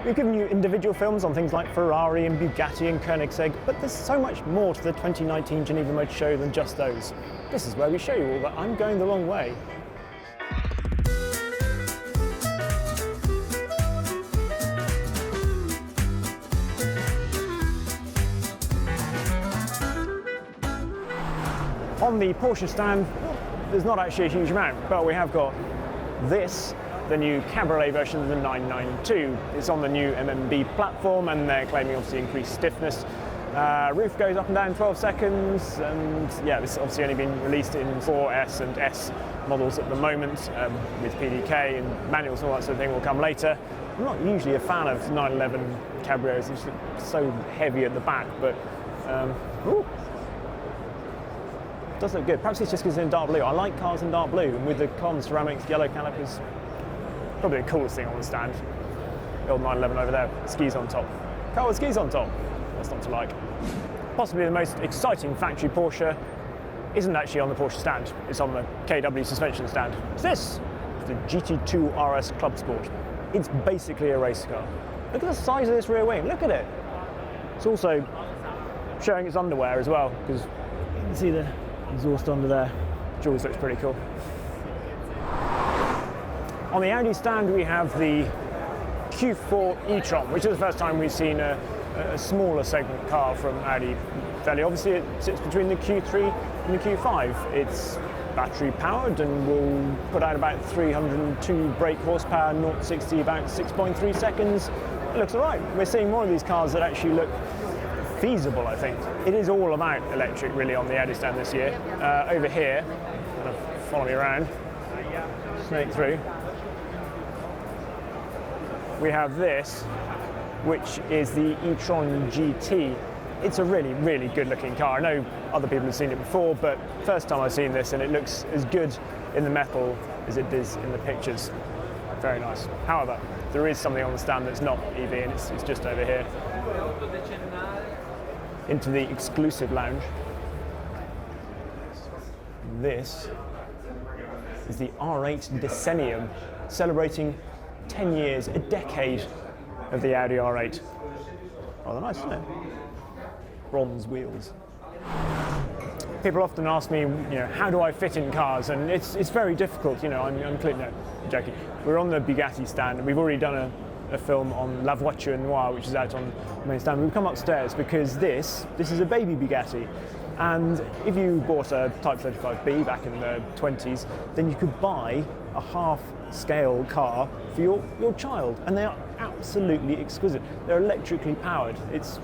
We've given you individual films on things like Ferrari and Bugatti and Koenigsegg, but there's so much more to the 2019 Geneva Motor Show than just those. This is where we show you all that I'm going the wrong way. On the Porsche stand, there's not actually a huge amount, but we have got this, the new Cabriolet version of the 992. It's on the new MMB platform and they're claiming obviously increased stiffness. Roof goes up and down 12 seconds, and yeah, this has obviously only been released in 4S and S models at the moment, with PDK and manuals and all that sort of thing will come later. I'm not usually a fan of 911 Cabrios, it's just so heavy at the back, but does look good. Perhaps it's just because it's in dark blue. I like cars in dark blue, and with the carbon ceramics yellow calipers, probably the coolest thing on the stand. The old 911 over there, skis on top. Car with skis on top. What's not to like? Possibly the most exciting factory Porsche isn't actually on the Porsche stand. It's on the KW suspension stand. It's this. It's the GT2 RS Club Sport. It's basically a race car. Look at the size of this rear wing. Look at it. It's also showing its underwear as well, because you can see the exhaust under there, which always looks pretty cool. On the Audi stand we have the Q4E Chop, which is the first time we've seen a smaller segment car from Audi. Fairly obviously it sits between the Q3 and the Q5. It's battery powered and will put out about 302 brake horsepower, 0-60 about 6.3 seconds. It looks alright. We're seeing more of these cars that actually look feasible, I think. It is all about electric really on the Audi stand this year. Over here, kind of follow me around, snake through, we have this, which is the e-tron GT. It's a really, really good looking car. I know other people have seen it before, but first time I've seen this and it looks as good in the metal as it does in the pictures. Very nice. However, there is something on the stand that's not EV and it's just over here. Into the exclusive lounge. This is the R8 Decennium, celebrating 10 years, a decade of the Audi R8. Rather nice, isn't it? Bronze wheels. People often ask me, how do I fit in cars? And it's very difficult, I'm clearly, no, joking. We're on the Bugatti stand and we've already done a film on La Voiture Noire, which is out on the main stand. We've come upstairs because this is a baby Bugatti. And if you bought a Type 35B back in the 20s, then you could buy a half-scale car for your child. And they are absolutely exquisite. They're electrically powered. It's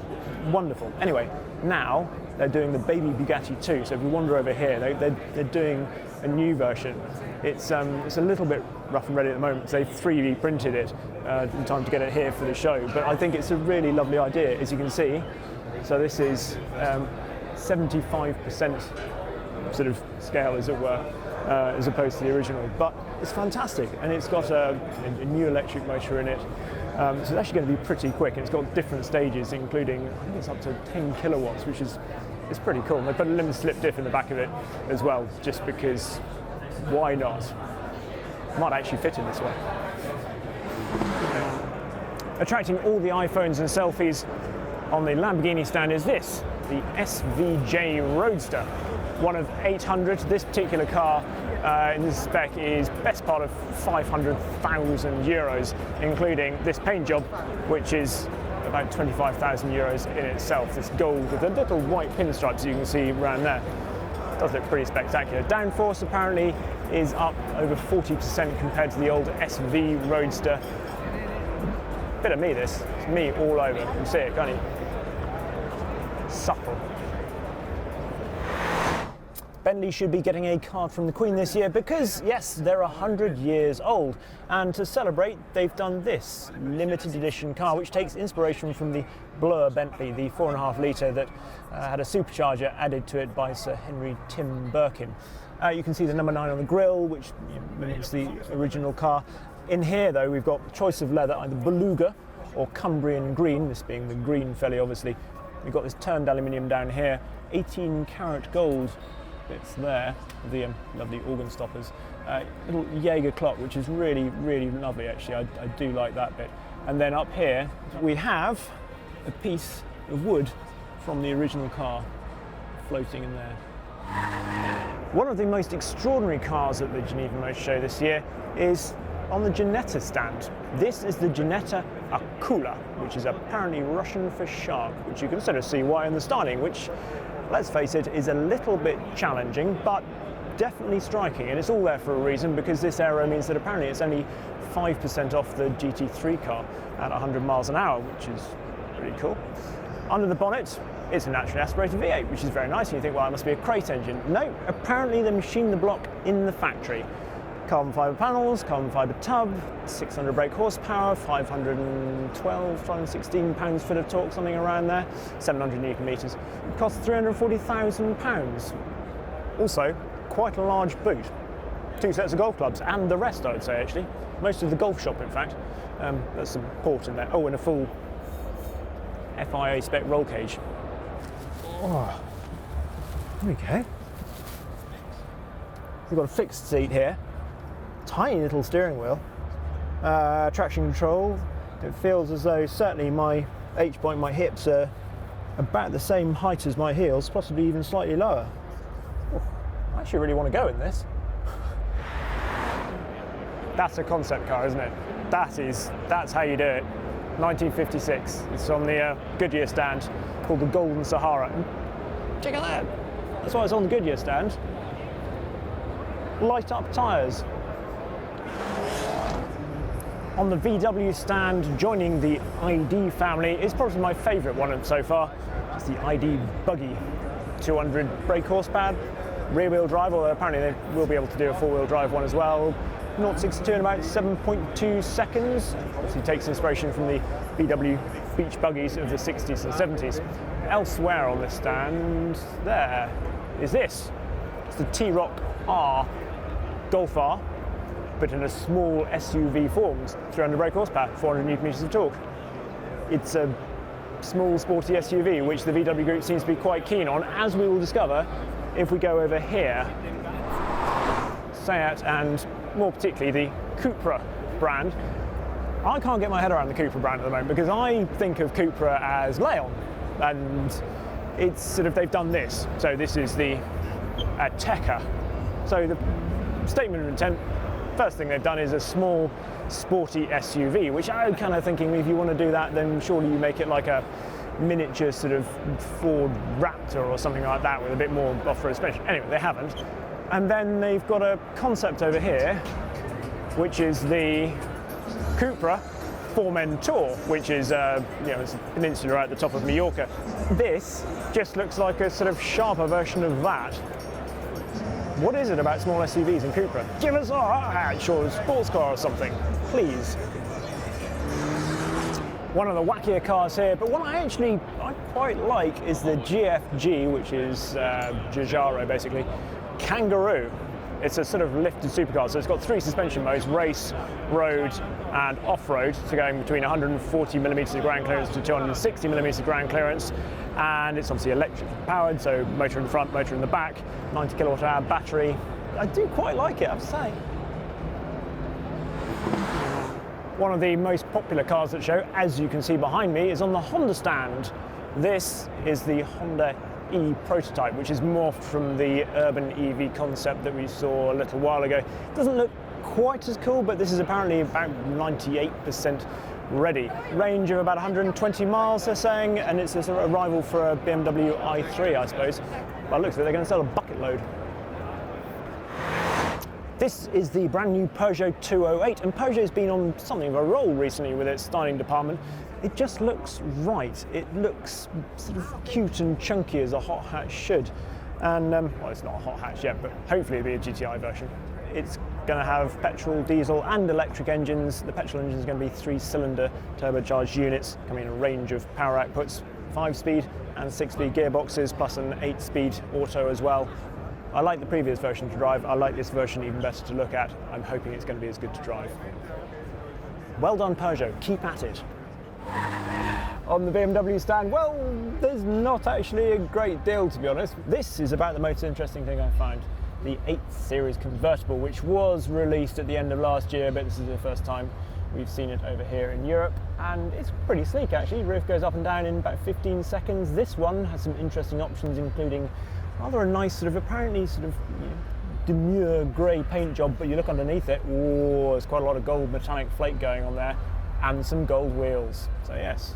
wonderful. Anyway, now they're doing the baby Bugatti 2. So if you wander over here, they're doing a new version. It's a little bit rough and ready at the moment. They've 3D printed it in time to get it here for the show. But I think it's a really lovely idea, as you can see. So this is 75% sort of scale, as it were, as opposed to the original. But it's fantastic, and it's got a new electric motor in it. So it's actually going to be pretty quick. And it's got different stages, including, I think it's up to 10 kilowatts, which is pretty cool. And they put a limited slip diff in the back of it as well, just because why not? Might actually fit in this way. Attracting all the iPhones and selfies on the Lamborghini stand is this, the SVJ Roadster. One of 800. This particular car in this spec is best part of 500,000 euros, including this paint job, which is about 25,000 euros in itself. This gold with the little white pinstripes you can see around there. Does look pretty spectacular. Downforce apparently is up over 40% compared to the old SV Roadster. Bit of me this. It's me all over. You can see it, can't you? Supple. Bentley should be getting a card from the Queen this year because, yes, they're 100 years old. And to celebrate, they've done this limited edition car, which takes inspiration from the Blur Bentley, the 4.5 litre that had a supercharger added to it by Sir Henry Tim Birkin. You can see the number 9 on the grille, which mimics the original car. In here, though, we've got choice of leather, either Beluga or Cumbrian green, this being the green fairly obviously. We've got this turned aluminium down here, 18 karat gold bits there, the lovely organ stoppers. Little Jaeger clock, which is really, really lovely actually. I do like that bit. And then up here, we have a piece of wood from the original car floating in there. One of the most extraordinary cars at the Geneva Motor Show this year is on the Ginetta stand. This is the Ginetta Acooler, which is apparently Russian for shark, which you can sort of see why in the styling, which, let's face it, is a little bit challenging, but definitely striking. And it's all there for a reason, because this aero means that apparently it's only 5% off the GT3 car at 100 miles an hour, which is pretty cool. Under the bonnet, it's a naturally aspirated V8, which is very nice. And you think, well, it must be a crate engine. No, apparently they machined the block in the factory. Carbon fibre panels, carbon fibre tub, 600 brake horsepower, 516 pounds-foot of torque, something around there, 700 newton meters. It costs £340,000. Also, quite a large boot. 2 sets of golf clubs, and the rest, I would say, actually. Most of the golf shop, in fact. There's some port in there. Oh, and a full FIA spec roll cage. Oh, there we go. We've got a fixed seat here, tiny little steering wheel, traction control. It feels as though certainly my H-point, my hips are about the same height as my heels, possibly even slightly lower. Oh, I actually really want to go in this. That's a concept car, isn't it? That's how you do it. 1956. It's on the Goodyear stand, called the Golden Sahara. And check out that. That's why it's on the Goodyear stand. Light up tyres. On the VW stand, joining the ID family, is probably my favourite one so far. It's the ID Buggy. 200 brake horsepower, rear wheel drive, although apparently they will be able to do a 4-wheel drive one as well. 0-62 in about 7.2 seconds. Obviously takes inspiration from the VW beach buggies of the 60s and 70s. Elsewhere on the stand, there is this. It's the T-Roc R Golf R, but in a small SUV form. 300 brake horsepower, 400 newton meters of torque. It's a small, sporty SUV, which the VW group seems to be quite keen on, as we will discover if we go over here. Seat, and more particularly the Cupra brand. I can't get my head around the Cupra brand at the moment, because I think of Cupra as Leon, and it's sort of, they've done this. So this is the Ateca. So the statement of intent, first thing they've done is a small, sporty SUV, which I'm kind of thinking, if you want to do that, then surely you make it like a miniature sort of Ford Raptor or something like that, with a bit more off-road suspension. Anyway, they haven't. And then they've got a concept over here, which is the Cupra Formentor, which is it's a peninsula at the top of Mallorca. This just looks like a sort of sharper version of that. What is it about small SUVs and Cupra? Give us a hot hatch or a sports car or something, please. One of the wackier cars here, but one I quite like is the GFG, which is Giugiaro basically. Kangaroo. It's a sort of lifted supercar, so it's got 3 suspension modes: race, road and off-road, so going between 140 millimeters of ground clearance to 260 millimeters of ground clearance. And it's obviously electric powered, so motor in the front, motor in the back, 90 kilowatt hour battery. I do quite like it, I have to say. One of the most popular cars at the show, as you can see behind me, is on the Honda stand. This is the Honda E prototype, which is morphed from the urban EV concept that we saw a little while ago. It doesn't look quite as cool, but this is apparently about 98% ready. Range of about 120 miles, they're saying, and it's a sort of a rival for a BMW i3, I suppose. By the looks of it, they're going to sell a bucket load. This is the brand new Peugeot 208, and Peugeot's been on something of a roll recently with its styling department. It just looks right. It looks sort of cute and chunky, as a hot hatch should. And, well, it's not a hot hatch yet, but hopefully it'll be a GTI version. It's going to have petrol, diesel and electric engines. The petrol engine is going to be 3-cylinder turbocharged units, coming in a range of power outputs, 5-speed and 6-speed gearboxes, plus an 8-speed auto as well. I like the previous version to drive. I like this version even better to look at. I'm hoping it's going to be as good to drive. Well done, Peugeot. Keep at it. On the BMW stand, well, there's not actually a great deal, to be honest. This is about the most interesting thing I found. The 8 Series convertible, which was released at the end of last year, but this is the first time We've seen it over here in Europe, and it's pretty sleek actually. Roof goes up and down in about 15 seconds. This one has some interesting options, including rather a nice sort of, apparently sort of, demure grey paint job, but you look underneath it, oh, there's quite a lot of gold metallic flake going on there, and some gold wheels. So yes.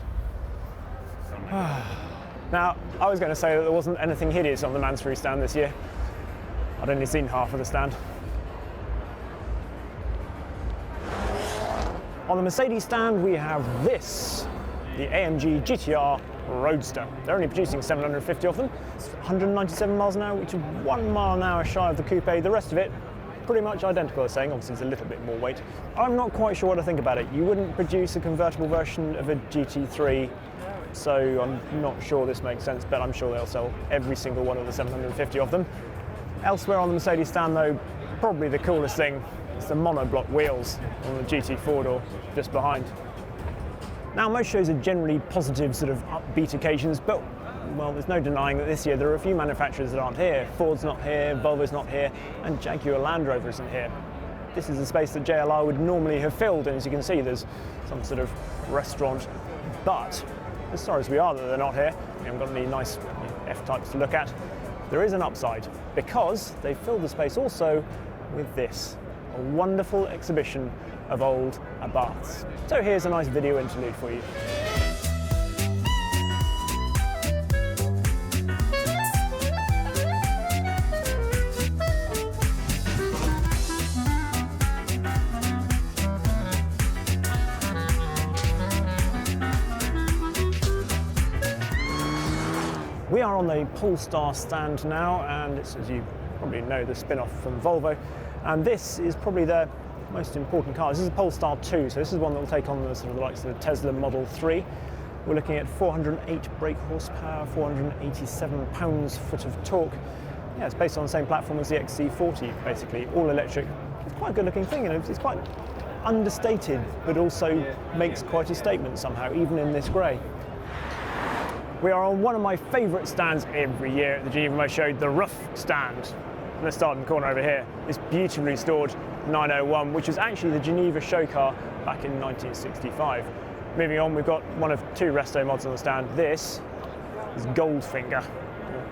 Now, I was going to say that there wasn't anything hideous on the Mansfield stand this year. I'd only seen half of the stand. On the Mercedes stand, we have this, the AMG GT R Roadster. They're only producing 750 of them. It's 197 miles an hour, which is 1 mile an hour shy of the coupe. The rest of it, pretty much identical, as saying. Obviously, it's a little bit more weight. I'm not quite sure what to think about it. You wouldn't produce a convertible version of a GT3, so I'm not sure this makes sense, but I'm sure they'll sell every single one of the 750 of them. Elsewhere on the Mercedes stand, though, probably the coolest thing is the monoblock wheels on the GT four-door just behind. Now, most shows are generally positive, sort of upbeat occasions, but, well, there's no denying that this year there are a few manufacturers that aren't here. Ford's not here, Volvo's not here, and Jaguar Land Rover isn't here. This is a space that JLR would normally have filled, and as you can see, there's some sort of restaurant. But, as sorry as we are that they're not here, we haven't got any nice F-types to look at, there is an upside, because they filled the space also with this, a wonderful exhibition of old Abarths. So here's a nice video interlude for you. We are on the Polestar stand now, and it's, as you probably know, the spin-off from Volvo, and this is probably their most important car. This is a Polestar 2, so this is one that will take on the sort of the likes of the Tesla Model 3. We're looking at 408 brake horsepower, 487 pounds-foot of torque. Yeah, it's based on the same platform as the XC40, basically, all electric. It's quite a good-looking thing, and it's quite understated, but also makes quite a statement somehow, even in this grey. We are on one of my favourite stands every year at the Geneva Motor Show, the Roof stand. Let's start in the corner over here. This beautifully restored 901, which was actually the Geneva show car back in 1965. Moving on, we've got one of two resto mods on the stand. This is Goldfinger.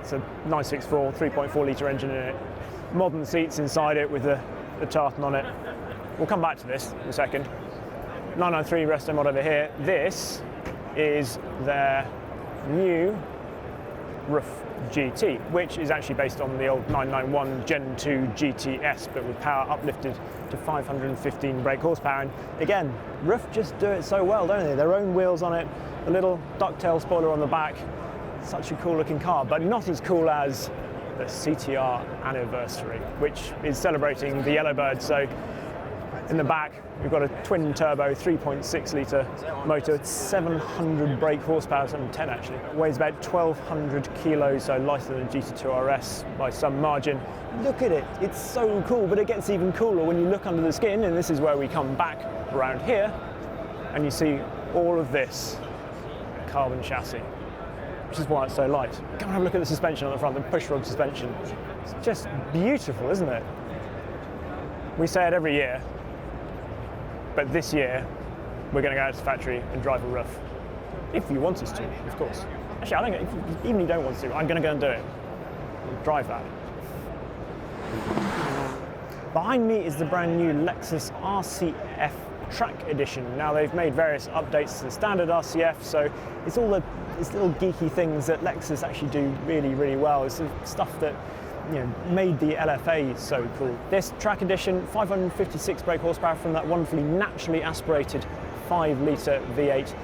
It's a 964 3.4 litre engine in it. Modern seats inside it with the tartan on it. We'll come back to this in a second. 993 resto mod over here. This is their new Roof GT, which is actually based on the old 991 Gen 2 GTS, but with power uplifted to 515 brake horsepower. And again, Roof just do it so well, don't they? Their own wheels on it, a little ducktail spoiler on the back. Such a cool looking car, but not as cool as the CTR anniversary, which is celebrating the Yellowbird. So in the back, we've got a twin turbo 3.6 litre motor, 700 brake horsepower, 710 actually. It weighs about 1,200 kilos, so lighter than a GT2 RS by some margin. Look at it, it's so cool, but it gets even cooler when you look under the skin, and this is where we come back around here, and you see all of this carbon chassis, which is why it's so light. Come and have a look at the suspension on the front, the pushrod suspension. It's just beautiful, isn't it? We say it every year, but this year, we're going to go out to the factory and drive a Roof. If you want us to, of course. Actually, I think even if you don't want to, I'm going to go and do it. Drive that. Behind me is the brand new Lexus RCF Track Edition. Now, they've made various updates to the standard RCF, so it's all it's little geeky things that Lexus actually do really, really well. It's stuff that made the LFA so cool. This Track Edition, 556 brake horsepower from that wonderfully naturally aspirated 5 litre V8.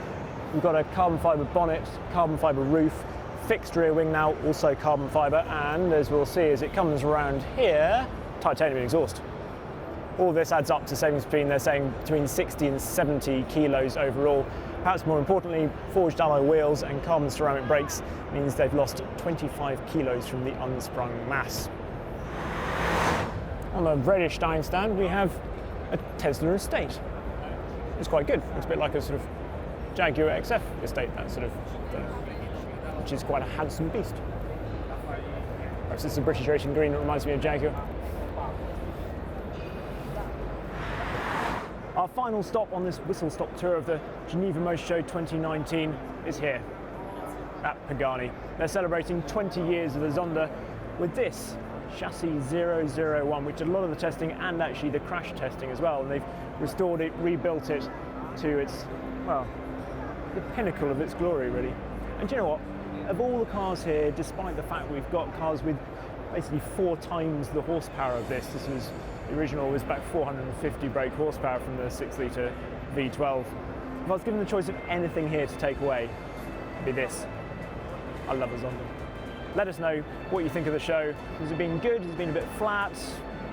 We've got a carbon fibre bonnet, carbon fibre roof, fixed rear wing now, also carbon fibre, and as we'll see as it comes around here, titanium exhaust. All this adds up to savings they're saying between 60 and 70 kilos overall. Perhaps more importantly, forged alloy wheels and carbon ceramic brakes means they've lost 25 kilos from the unsprung mass. On the Vredestein stand, we have a Tesla estate. It's quite good. It's a bit like a sort of Jaguar XF estate, that sort of thing, which is quite a handsome beast. Perhaps it's a British racing green that reminds me of Jaguar. Our final stop on this whistle-stop tour of the Geneva Motor Show 2019 is here at Pagani. They're celebrating 20 years of the Zonda with this chassis 001, which did a lot of the testing and actually the crash testing as well. And they've restored it, rebuilt it to its, well, the pinnacle of its glory, really. And do you know what? Of all the cars here, despite the fact we've got cars with basically 4 times the horsepower of this, was the original was back 450 brake horsepower from the 6-litre V12. If I was given the choice of anything here to take away, it'd be this. I love a Zonda. Let us know what you think of the show. Has it been good? Has it been a bit flat?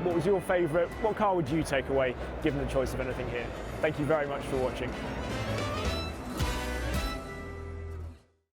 What was your favourite? What car would you take away given the choice of anything here? Thank you very much for watching.